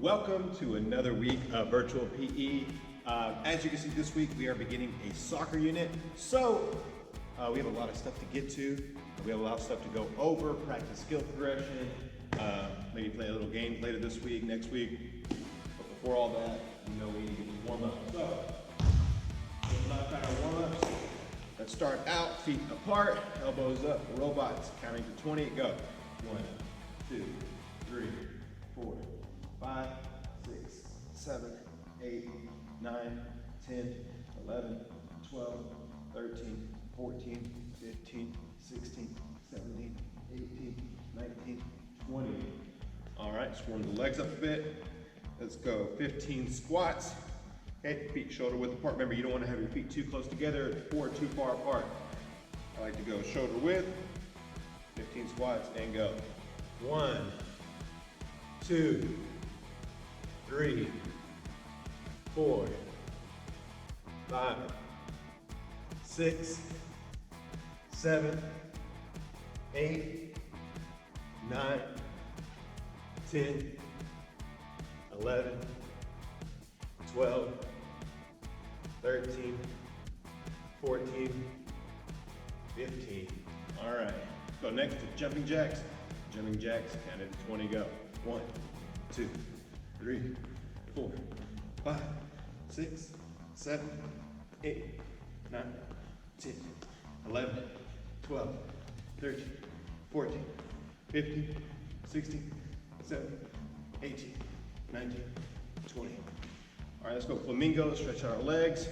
Welcome to another week of virtual PE. As you can see this week, we are beginning a soccer unit. So we have a lot of stuff to get to. We have a lot of stuff to go over, practice skill progression, maybe play a little game later this week, next week. But before all that, we need to get warm up. So, kind of warm ups. Let's start out, feet apart, elbows up, robots, counting to 20, go. 1, 2, 3, 4, 5, 6, 7, 8, 9, 10, 11, 12, 13, 14, 15, 16, 17, 18, 19, 20. All right, just warm the legs up a bit. Let's go 15 squats. Okay, feet shoulder width apart. Remember, you don't want to have your feet too close together or too far apart. I like to go shoulder width, 15 squats, and go. 1, 2, 3, 4, 5, 6, 7, 8, 9, 10, 11, 12, 13, 14, 15. All right, go next to jumping jacks. Jumping jacks, count it to 20, go. 1, 2, 3, 4, 5, 6, 7, 8, 9, 10, 11, 12, 13, 14, 15, 16, 17, 18, 19, 20. All right, let's go flamingo, stretch out our legs.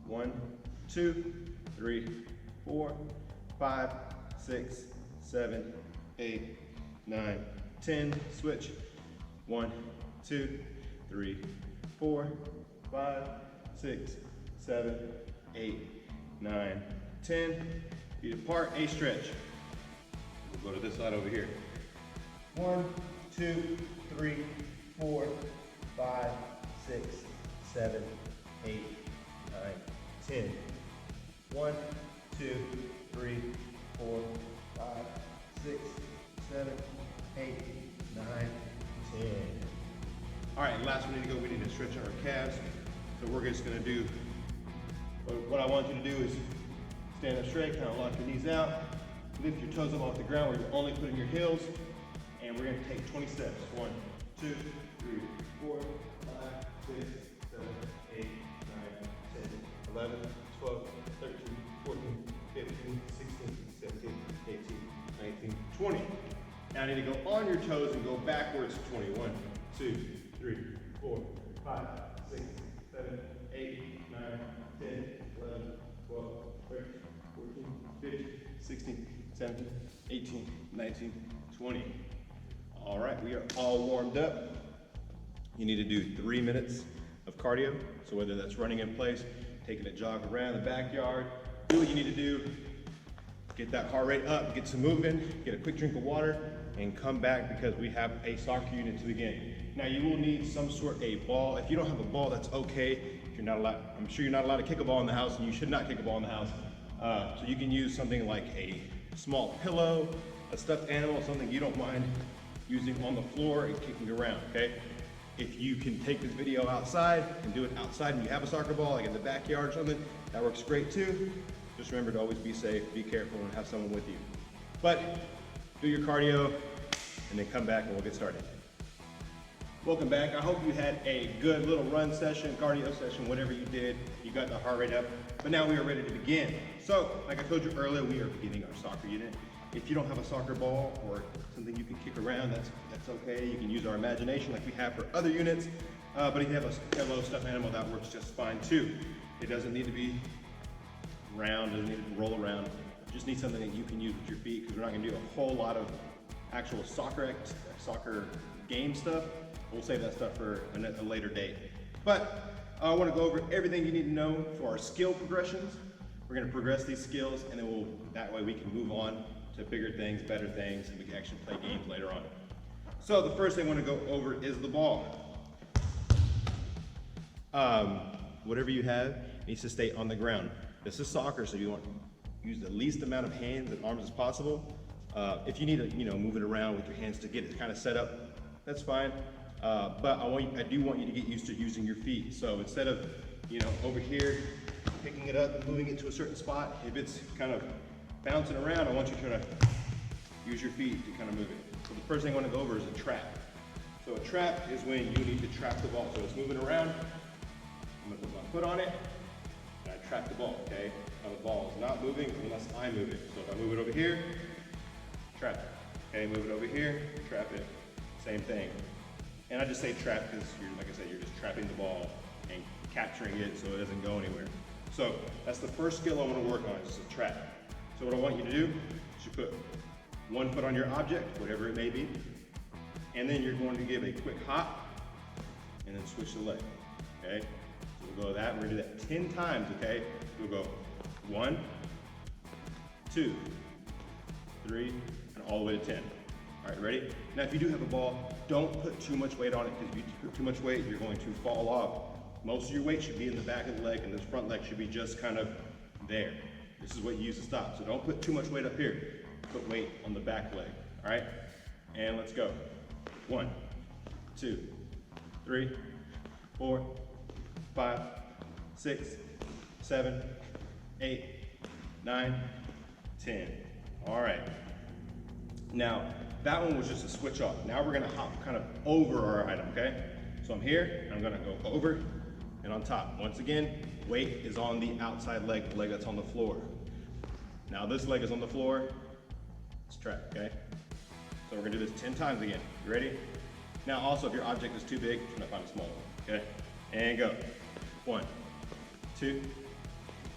1, 2, 3, 4, 5, 6, 7, 8, 9, 10. Switch. 1, 2, 3, 4, 5, 6, 7, 8, 9, 10. Feet apart, a stretch. We'll go to this side over here. 1, 2, 3, 4, 5, 6, 7, 8, 9, 10. 1, 2, 3, 4, 5, 6, 7, 8, 9, 10. All right, last one we need to go, we need to stretch our calves. So we're just gonna do, what I want you to do is stand up straight, kind of lock your knees out, lift your toes up off the ground where you're only putting your heels, and we're gonna take 20 steps. 1, 2, 3, 4, 5, 6, 7, 8, 9, 10, 11, 12, 13, 14, 15, 16, 17, 18, 19, 20. Now I need to go on your toes and go backwards. 21, 2, 3, 4, 5, 6, 7, 8, 9, 10, 11, 12, 13, 14, 15, 16, 17, 18, 19, 20. All right, we are all warmed up. You need to do 3 minutes of cardio. So whether that's running in place, taking a jog around the backyard, do what you need to do. Get that heart rate up, get some movement, get a quick drink of water, and come back because we have a soccer unit to begin. Now you will need some sort of a ball. If you don't have a ball, that's okay. If you're not allowed, I'm sure you're not allowed to kick a ball in the house, and you should not kick a ball in the house. So you can use something like a small pillow, a stuffed animal, something you don't mind using on the floor and kicking around, okay? If you can take this video outside and do it outside and you have a soccer ball, like in the backyard or something, that works great too. Just remember to always be safe, be careful, and have someone with you. But do your cardio and then come back and we'll get started. Welcome back. I hope you had a good little run session, cardio session, whatever you did. You got the heart rate up, but now we are ready to begin. So, like I told you earlier, we are beginning our soccer unit. If you don't have a soccer ball or something you can kick around, that's okay. You can use our imagination like we have for other units. But if you have a little stuffed animal, that works just fine too. It doesn't need to be round, doesn't need to roll around. Just need something that you can use with your feet because we're not gonna do a whole lot of actual soccer game stuff. We'll save that stuff for a later date. But I wanna go over everything you need to know for our skill progressions. We're gonna progress these skills and then that way we can move on to bigger things, better things, and we can actually play games later on. So the first thing I want to go over is the ball. Whatever you have needs to stay on the ground. This is soccer, so you want to use the least amount of hands and arms as possible. If you need to, move it around with your hands to get it kind of set up, that's fine. But I do want you to get used to using your feet. So instead of, over here, picking it up and moving it to a certain spot, if it's kind of bouncing around, I want you to try to use your feet to kind of move it. So the first thing I want to go over is a trap. So a trap is when you need to trap the ball. So it's moving around, I'm going to put my foot on it, and I trap the ball, okay? Now the ball is not moving unless I move it. So if I move it over here, trap it. Okay, move it over here, trap it. Same thing. And I just say trap because, like I said, you're just trapping the ball and capturing it so it doesn't go anywhere. So that's the first skill I want to work on, is a trap. So what I want you to do is you put one foot on your object, whatever it may be, and then you're going to give a quick hop and then switch the leg, okay? So we'll go that, we're gonna do that 10 times, okay? We'll go 1, 2, 3, and all the way to 10. All right, ready? Now, if you do have a ball, don't put too much weight on it, because if you put too much weight, you're going to fall off. Most of your weight should be in the back of the leg, and this front leg should be just kind of there. This is what you use to stop. So don't put too much weight up here. Put weight on the back leg, all right? And let's go. 1, 2, 3, 4, 5, 6, 7, 8, 9, 10. All right. Now, that one was just a switch off. Now we're gonna hop kind of over our item, okay? So I'm here, and I'm gonna go over and on top. Once again, weight is on the outside leg, the leg that's on the floor. Now this leg is on the floor, it's trapped, okay? So we're gonna do this 10 times again. You ready? Now also, if your object is too big, try to find a small one, okay? And go. 1, 2,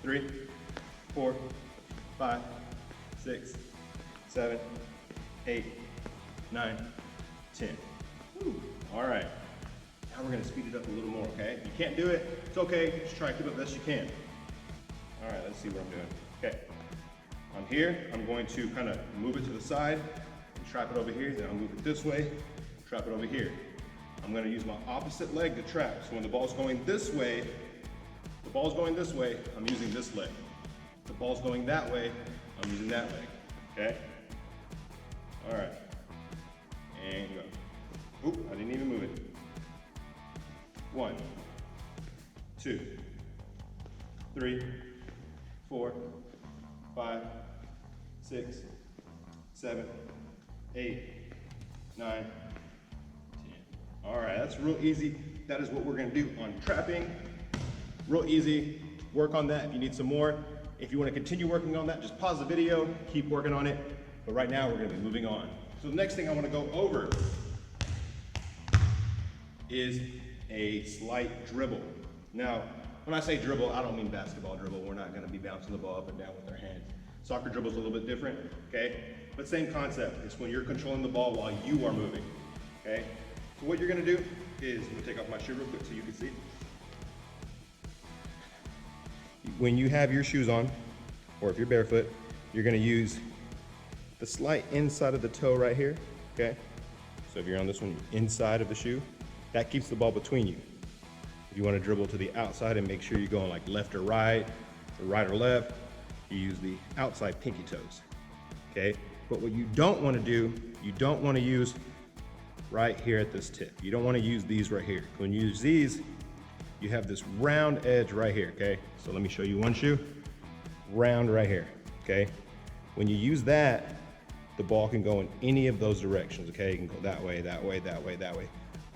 3, 4, 5, 6, 7, 8, 9, 10. Woo. All right. Now we're gonna speed it up a little more, okay? If you can't do it, it's okay. Just try to keep it best you can. All right, let's see what I'm doing. Okay. I'm here. I'm going to kind of move it to the side and trap it over here. Then I'll move it this way, trap it over here. I'm gonna use my opposite leg to trap. So when the ball's going this way, I'm using this leg. The ball's going that way, I'm using that leg, okay? All right, and go. Oop, I didn't even move it. 1, 2, 3, 4, 5, 6, 7, 8, 9, 10. All right, that's real easy. That is what we're gonna do on trapping. Real easy, work on that if you need some more. If you wanna continue working on that, just pause the video, keep working on it. But right now we're gonna be moving on. So the next thing I wanna go over is a slight dribble. Now, when I say dribble, I don't mean basketball dribble. We're not gonna be bouncing the ball up and down with our hands. Soccer dribble is a little bit different, okay? But same concept. It's when you're controlling the ball while you are moving, okay? So what you're gonna do is, I'm gonna take off my shoe real quick so you can see. When you have your shoes on, or if you're barefoot, you're gonna use the slight inside of the toe right here, okay? So if you're on this one, inside of the shoe, that keeps the ball between you. If you want to dribble to the outside and make sure you're going like left or right or left, you use the outside pinky toes, okay? But what you don't want to do, you don't want to use right here at this tip. You don't want to use these right here. When you use these, you have this round edge right here, okay? So let me show you one shoe, round right here, okay? When you use that, the ball can go in any of those directions, okay? You can go that way, that way, that way, that way.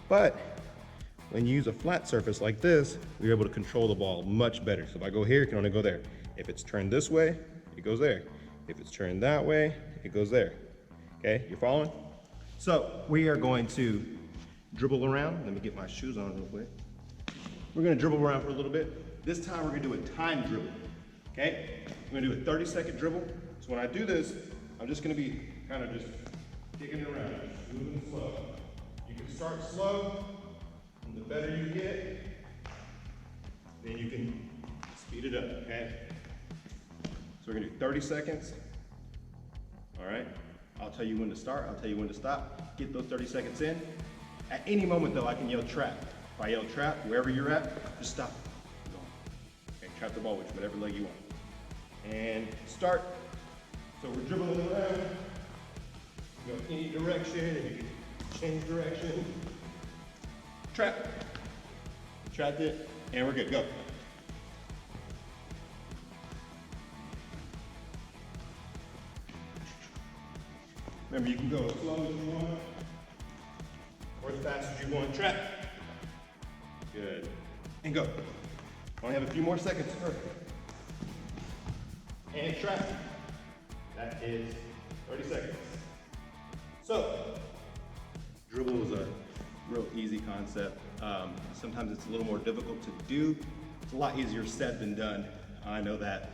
But when you use a flat surface like this, you're able to control the ball much better. So if I go here, it can only go there. If it's turned this way, it goes there. If it's turned that way, it goes there. Okay, you following? So we are going to dribble around. Let me get my shoes on real quick. We're gonna dribble around for a little bit. This time we're gonna do a time dribble, okay? We're gonna do a 30-second dribble. So when I do this, I'm just gonna be kind of just kicking it around, moving slow. You can start slow, and the better you get, then you can speed it up, okay? So we're gonna do 30 seconds, all right? I'll tell you when to start, I'll tell you when to stop. Get those 30 seconds in. At any moment though, I can yell trap. If I yell trap, wherever you're at, just stop. Okay, trap the ball with whatever leg you want. And start. So we're dribbling around. Go any direction, if you can change direction. trap. Trapped it, and we're good, go. Remember, you can go as slow as you want, or as fast as you want. Trap. Good. And go. Only have a few more seconds. And trap. That is 30 seconds. So, dribble is a real easy concept. Sometimes it's a little more difficult to do. It's a lot easier said than done. I know that.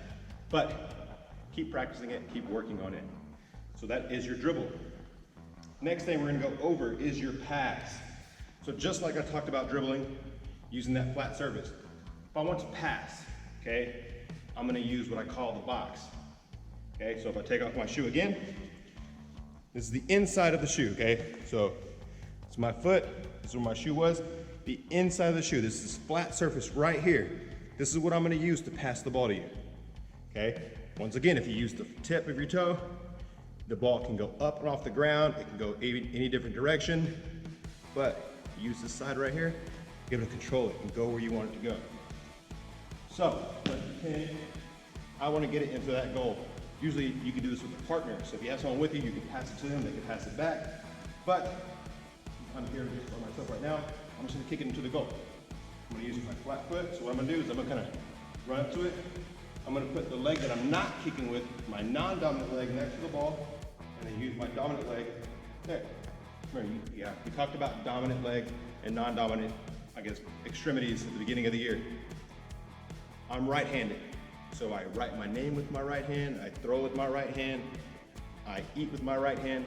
But keep practicing it, keep working on it. So that is your dribble. Next thing we're gonna go over is your pass. So just like I talked about dribbling, using that flat surface. If I want to pass, okay, I'm gonna use what I call the box. Okay, so if I take off my shoe again, this is the inside of the shoe, okay? So it's my foot, this is where my shoe was, the inside of the shoe. This is flat surface right here. This is what I'm gonna use to pass the ball to you, okay? Once again, if you use the tip of your toe, the ball can go up and off the ground. It can go any different direction, but use this side right here, you're able to control it and go where you want it to go. So, I want to get it into that goal. Usually you can do this with a partner. So if you have someone with you, you can pass it to them, they can pass it back. But I'm here just by myself right now. I'm just gonna kick it into the goal. I'm gonna use my flat foot. So what I'm gonna do is I'm gonna kind of run up to it. I'm gonna put the leg that I'm not kicking with, my non-dominant leg next to the ball, and then use my dominant leg there. Remember, we talked about dominant leg and non-dominant, I guess, extremities at the beginning of the year. I'm right-handed, so I write my name with my right hand, I throw with my right hand, I eat with my right hand.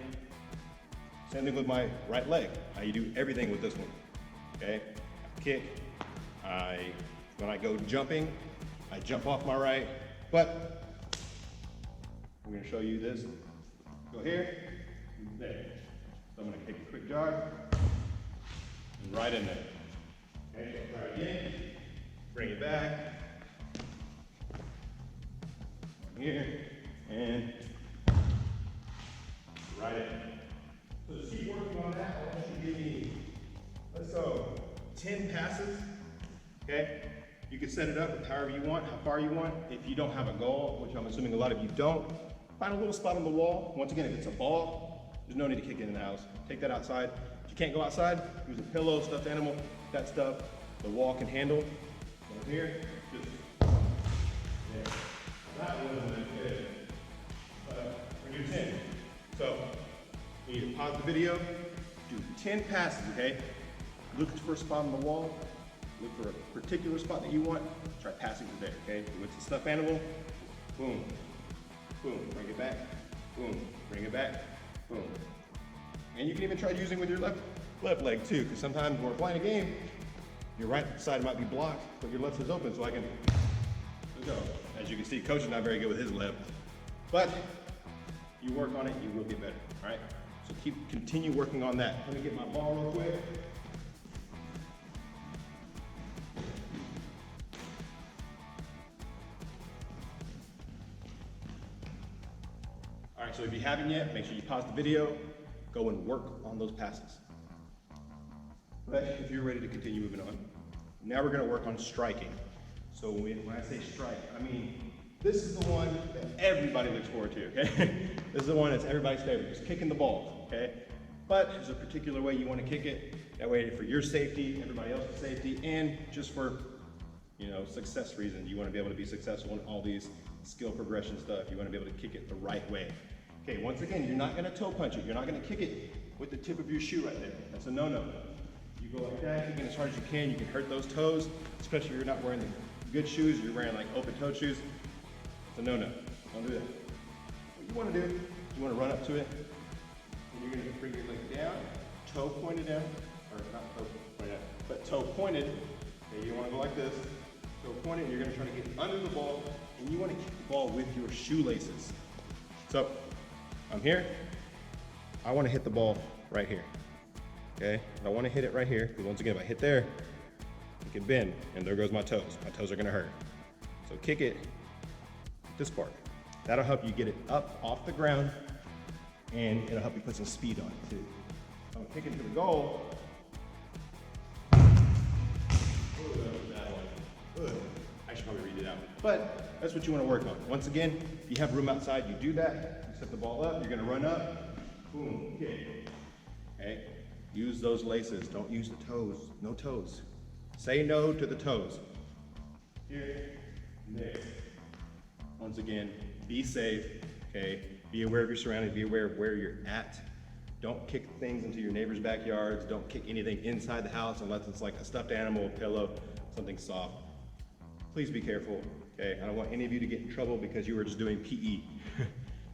Same thing with my right leg. I do everything with this one, okay? I kick, when I go jumping, I jump off my right, but we're gonna show you this. Go here, there. So I'm gonna take a quick jog, and right in there. Okay, so try again, bring it back. Here, and right in. So just keep working on that. I want you to give me, let's go, 10 passes, okay? You can set it up however you want, how far you want. If you don't have a goal, which I'm assuming a lot of you don't, find a little spot on the wall. Once again, if it's a ball, there's no need to kick it in the house. Take that outside. If you can't go outside, use a pillow, stuffed animal, that stuff the wall can handle. So here, just there. That wasn't that good, but we're gonna do 10. So, you need to pause the video, do 10 passes, okay? Look for a spot on the wall, look for a particular spot that you want, try passing to there, okay? If it's a stuffed animal, boom, boom, bring it back, boom, bring it back, boom. And you can even try using with your left leg too, because sometimes when we're playing a game, your right side might be blocked, but your left is open, so I can go. As you can see, Coach is not very good with his left, but you work on it, you will get better, all right? So continue working on that. Let me get my ball real quick. All right, so if you haven't yet, make sure you pause the video, go and work on those passes. But if you're ready to continue moving on, now we're gonna work on striking. So when I say strike, I mean, this is the one that everybody looks forward to, okay? This is the one that's everybody's favorite, just kicking the ball, okay? But there's a particular way you want to kick it. That way for your safety, everybody else's safety, and just for, success reasons. You want to be able to be successful in all these skill progression stuff. You want to be able to kick it the right way. Okay, once again, you're not going to toe punch it. You're not going to kick it with the tip of your shoe right there. That's a no-no. You go like that, kicking as hard as you can. You can hurt those toes, especially if you're not wearing the good shoes. You're wearing like open-toed shoes. It's a no-no. Don't do that. What you want to do is you want to run up to it, and you're going to bring your leg down, toe pointed down, or not toe pointed down, but toe pointed. Okay, you want to go like this, toe pointed, and you're going to try to get under the ball, and you want to kick the ball with your shoelaces. So, I'm here. I want to hit the ball right here. Okay, I want to hit it right here, because once again, if I hit there, it can bend, and there goes my toes. My toes are going to hurt. So kick it this part. That'll help you get it up off the ground, and it'll help you put some speed on it too. I'm kicking to the goal. Ooh, that was a bad one. Ugh. I should probably read it out. But that's what you want to work on. Once again, if you have room outside, you do that. You set the ball up, you're going to run up. Boom, kick. Okay? Use those laces. Don't use the toes. No toes. Say no to the toes. Here, next. Once again, be safe. Okay? Be aware of your surroundings. Be aware of where you're at. Don't kick things into your neighbor's backyards. Don't kick anything inside the house unless it's like a stuffed animal, a pillow, something soft. Please be careful, okay? I don't want any of you to get in trouble because you were just doing PE.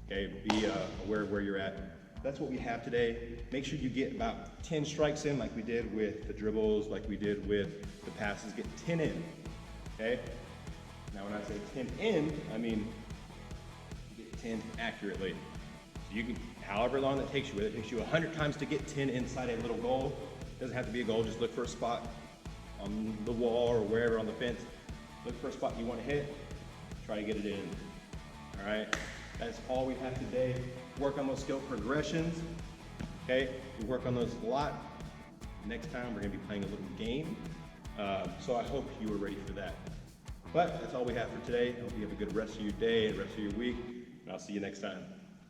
Okay, be aware of where you're at. That's what we have today. Make sure you get about 10 strikes in like we did with the dribbles, like we did with the passes. Get 10 in, okay? Now when I say 10 in, I mean get 10 accurately. So you can, however long that takes you, whether it takes you 100 times to get 10 inside a little goal, it doesn't have to be a goal, just look for a spot on the wall or wherever on the fence. Look for a spot you want to hit, try to get it in, all right? That's all we have today. Work on those skill progressions, okay? We work on those a lot. Next time we're gonna be playing a little game. So I hope you were ready for that. But that's all we have for today. I hope you have a good rest of your day and rest of your week, and I'll see you next time.